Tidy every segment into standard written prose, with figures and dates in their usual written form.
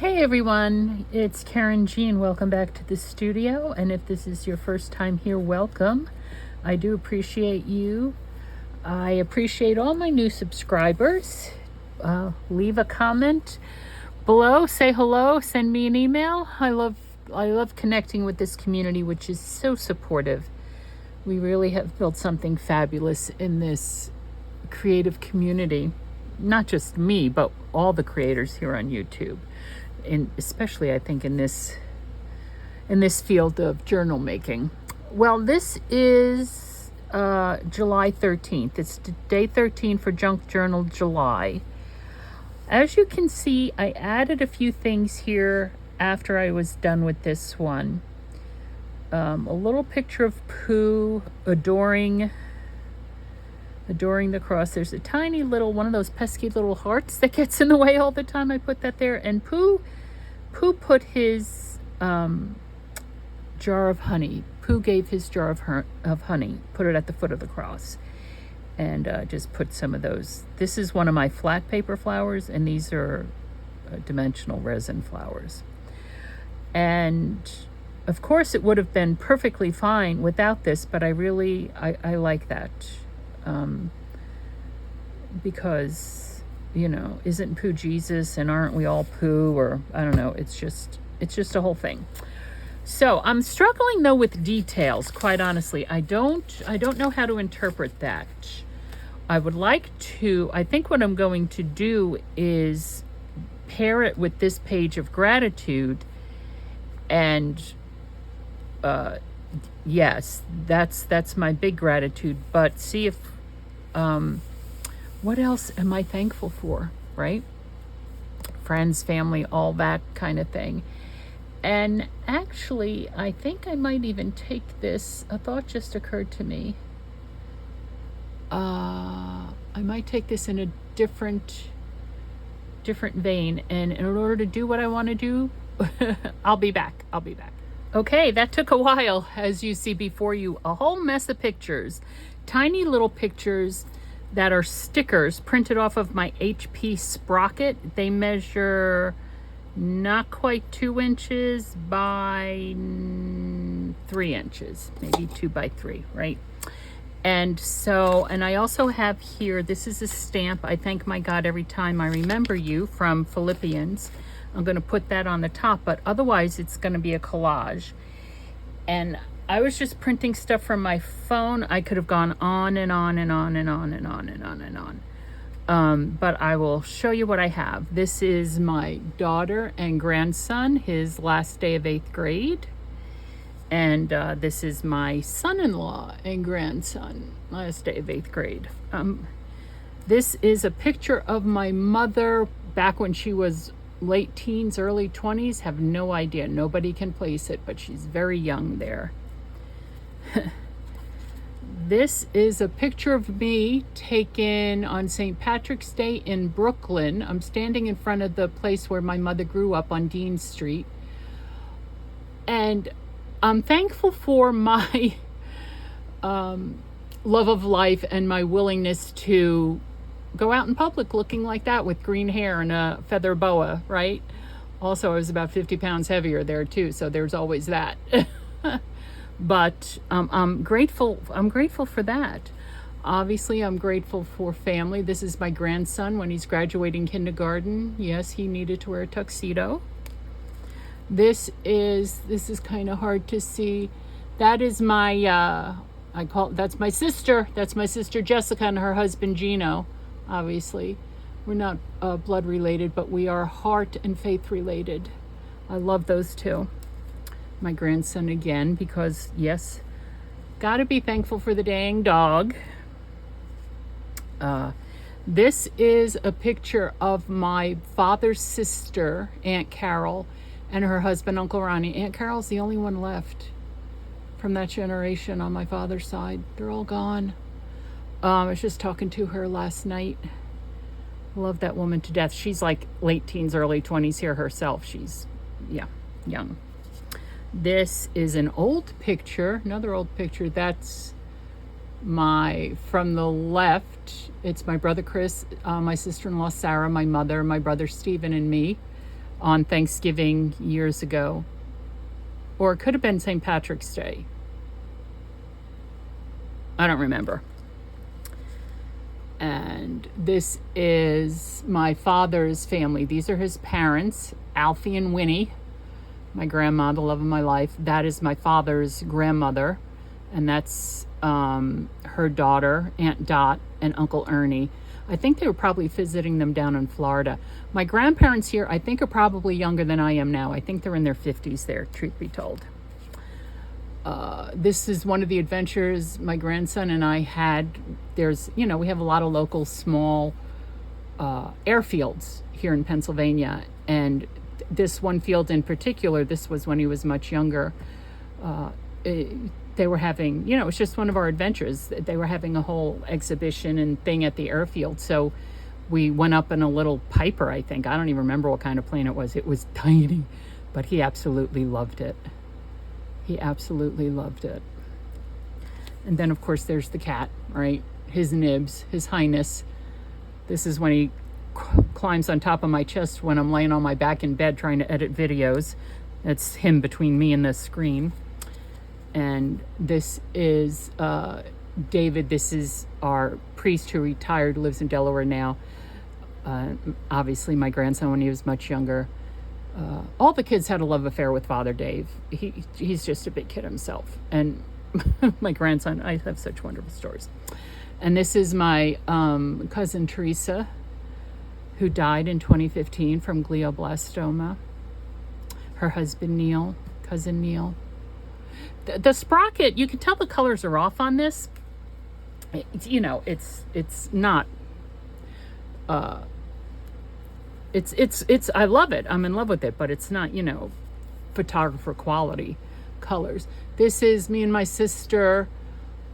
Hey everyone, it's Karynjean. Welcome back to the studio. And if this is your first time here, welcome. I do appreciate you. I appreciate all my new subscribers. Leave a comment below, say hello, send me an email. I love connecting with this community, which is so supportive. We really have built something fabulous in this creative community. Not just me, but all the creators here on YouTube. And especially I think in this field of journal making. Well, this is July 13th. It's day 13 for Junk Journal July. As you can see, I added a few things here after I was done with this one. A little picture of Pooh adoring the cross. There's a tiny little one of those pesky little hearts that gets in the way all the time. I put that there. And Pooh put his jar of honey. Pooh gave his jar of honey, put it at the foot of the cross, and just put some of those. This is one of my flat paper flowers, and these are dimensional resin flowers. And of course it would have been perfectly fine without this, but I like that. Because, isn't Pooh Jesus, and aren't we all Pooh? Or I don't know, it's just a whole thing. So I'm struggling though with details, quite honestly. I don't know how to interpret that. I think what I'm going to do is pair it with this page of gratitude, and yes, that's my big gratitude, but see if what else am I thankful for, right? Friends, family, all that kind of thing. And actually, I think I might even take this. A thought just occurred to me. I might take this in a different vein. And in order to do what I want to do, I'll be back. Okay, that took a while. As you see before you, a whole mess of pictures. Tiny little pictures that are stickers printed off of my HP sprocket. They measure not quite 2 inches by 3 inches, maybe 2 by 3, right? And I also have here, this is a stamp. I thank my God every time I remember you, from Philippians. I'm going to put that on the top, but otherwise it's going to be a collage. And I was just printing stuff from my phone. I could have gone on and on and on and on and on and on and on. But I will show you what I have. This is my daughter and grandson, his last day of 8th grade. And this is my son-in-law and grandson, last day of 8th grade. This is a picture of my mother back when she was late teens, early 20s. Have no idea. Nobody can place it, but she's very young there. This is a picture of me taken on St. Patrick's Day in Brooklyn. I'm standing in front of the place where my mother grew up on Dean Street. And I'm thankful for my love of life and my willingness to go out in public looking like that with green hair and a feather boa, right? Also, I was about 50 pounds heavier there too, so there's always that. But I'm grateful for that. Obviously, I'm grateful for family. This is my grandson when he's graduating kindergarten. Yes, he needed to wear a tuxedo. This is kind of hard to see. That is my that's my sister. That's my sister Jessica and her husband Gino. Obviously, we're not blood related, but we are heart and faith related. I love those two. My grandson again, because yes, gotta be thankful for the dang dog. This is a picture of my father's sister, Aunt Carol, and her husband, Uncle Ronnie. Aunt Carol's the only one left from that generation on my father's side. They're all gone. I was just talking to her last night. Love that woman to death. She's like late teens, early 20s here herself. She's, young. This is an old picture, another old picture. That's from the left, it's my brother Chris, my sister-in-law Sarah, my mother, my brother Stephen, and me. on Thanksgiving years ago. Or it could have been St. Patrick's Day. I don't remember. And this is my father's family. These are his parents, Alfie and Winnie, my grandma, the love of my life. That is my father's grandmother, and that's her daughter, Aunt Dot, and Uncle Ernie. I think they were probably visiting them down in Florida. My grandparents here, I think, are probably younger than I am now. I think they're in their 50s there, truth be told. This is one of the adventures my grandson and I had. There's, we have a lot of local small airfields here in Pennsylvania. And this one field in particular, this was when he was much younger. They were having, it was just one of our adventures. They were having a whole exhibition and thing at the airfield. So we went up in a little Piper, I think. I don't even remember what kind of plane it was. It was tiny, but he absolutely loved it. He absolutely loved it. And then, of course, there's the cat, right? His Nibs, His Highness. This is when he climbs on top of my chest when I'm laying on my back in bed trying to edit videos. That's him between me and the screen. And this is David. This is our priest who retired, lives in Delaware now. Obviously, my grandson when he was much younger. All the kids had a love affair with Father Dave. He's just a big kid himself. And my grandson, I have such wonderful stories. And this is my cousin Teresa, who died in 2015 from glioblastoma. Her husband Neil, cousin Neil. The sprocket, you can tell the colors are off on this. It's not. It's I love it. I'm in love with it, but it's not, photographer quality colors. This is me and my sister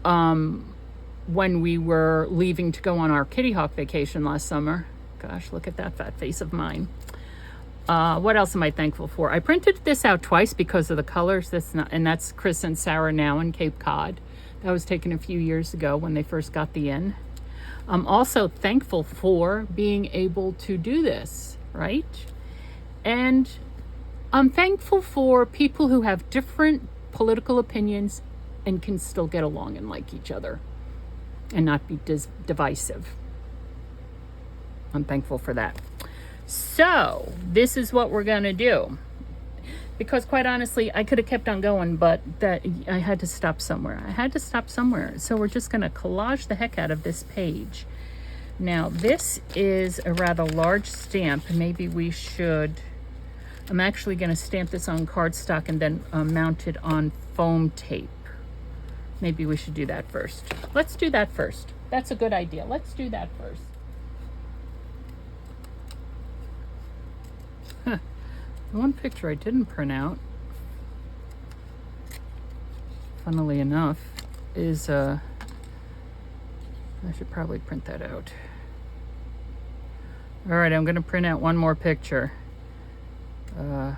when we were leaving to go on our Kitty Hawk vacation last summer. Gosh, look at that fat face of mine. What else am I thankful for? I printed this out twice because of the colors. That's Chris and Sarah now in Cape Cod. That was taken a few years ago when they first got the in. I'm also thankful for being able to do this, right? And I'm thankful for people who have different political opinions and can still get along and like each other and not be divisive. I'm thankful for that. So this is what we're going to do. Because quite honestly, I could have kept on going, but I had to stop somewhere. So we're just going to collage the heck out of this page. Now, this is a rather large stamp. Maybe we should... I'm actually going to stamp this on cardstock and then mount it on foam tape. Maybe we should do that first. Let's do that first. That's a good idea. Let's do that first. The one picture I didn't print out, funnily enough, is I should probably print that out. All right, I'm going to print out one more picture. Going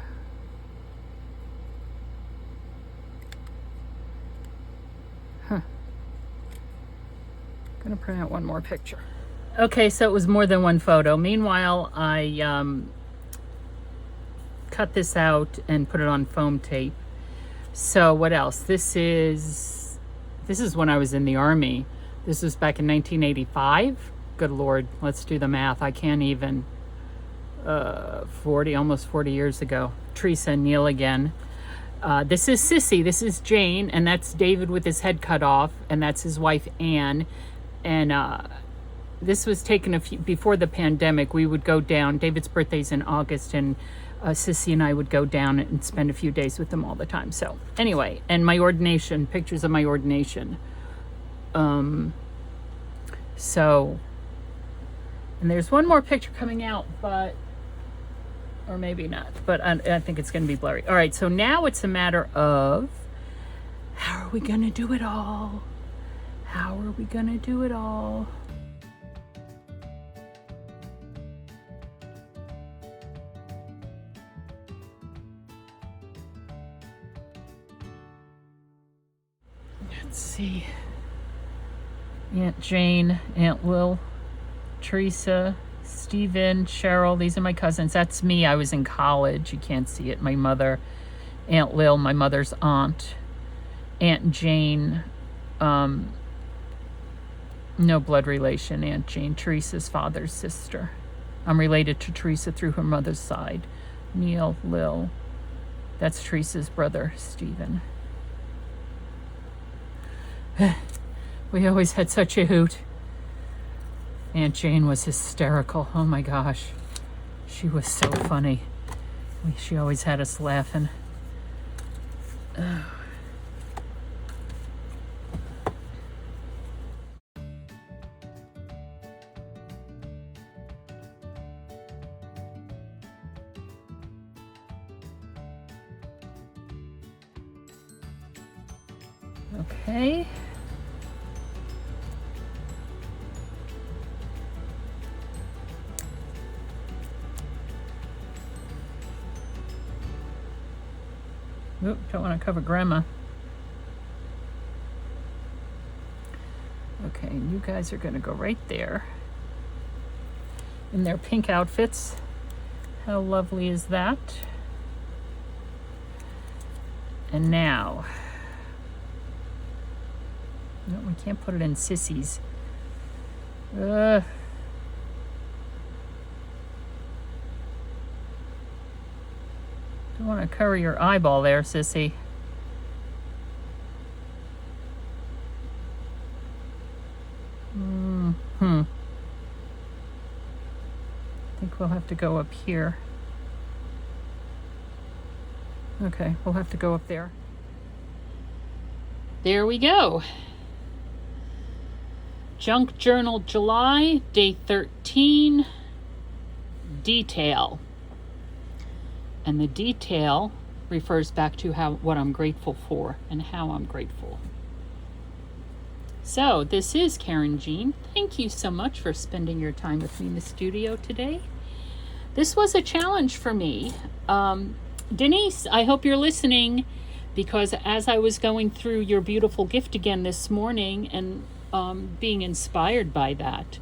to print out one more picture. Okay, so it was more than one photo. Meanwhile, I cut this out and put it on foam tape. So what else? This is when I was in the Army. This was back in 1985. Good Lord, let's do the math. I can't even. Almost 40 years ago. Teresa and Neil again. This is Sissy. This is Jane, and that's David with his head cut off, and that's his wife Anne. And this was taken before the pandemic. We would go down. David's birthday's in August, and Sissy and I would go down and spend a few days with them all the time. So anyway, and my ordination, pictures of my ordination. So, and there's one more picture coming out, or maybe not, but I think it's going to be blurry. All right, so now it's a matter of how are we going to do it all? How are we going to do it all? Let's see. Aunt Jane, Aunt Lil, Teresa, Stephen, Cheryl, these are my cousins. That's me. I was in college. You can't see it. My mother, Aunt Lil, my mother's aunt, Aunt Jane, no blood relation, Aunt Jane, Teresa's father's sister. I'm related to Teresa through her mother's side. Neil, Lil. That's Teresa's brother, Stephen. We always had such a hoot. Aunt Jane was hysterical. Oh my gosh. She was so funny. She always had us laughing. Okay. Oop, don't want to cover Grandma. Okay, and you guys are going to go right there in their pink outfits. How lovely is that? And now, no, we can't put it in sissies. Don't want to cover your eyeball there, sissy. I think we'll have to go up here. Okay, we'll have to go up there. There we go. Junk Journal July, day 13, detail. And the detail refers back to what I'm grateful for and how I'm grateful. So this is Karynjean. Thank you so much for spending your time with me in the studio today. This was a challenge for me. Denise, I hope you're listening, because as I was going through your beautiful gift again this morning and being inspired by that,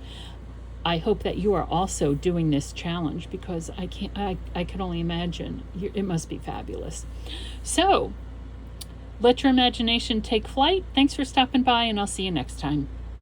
I hope that you are also doing this challenge, because I can only imagine. It must be fabulous. So let your imagination take flight. Thanks for stopping by, and I'll see you next time.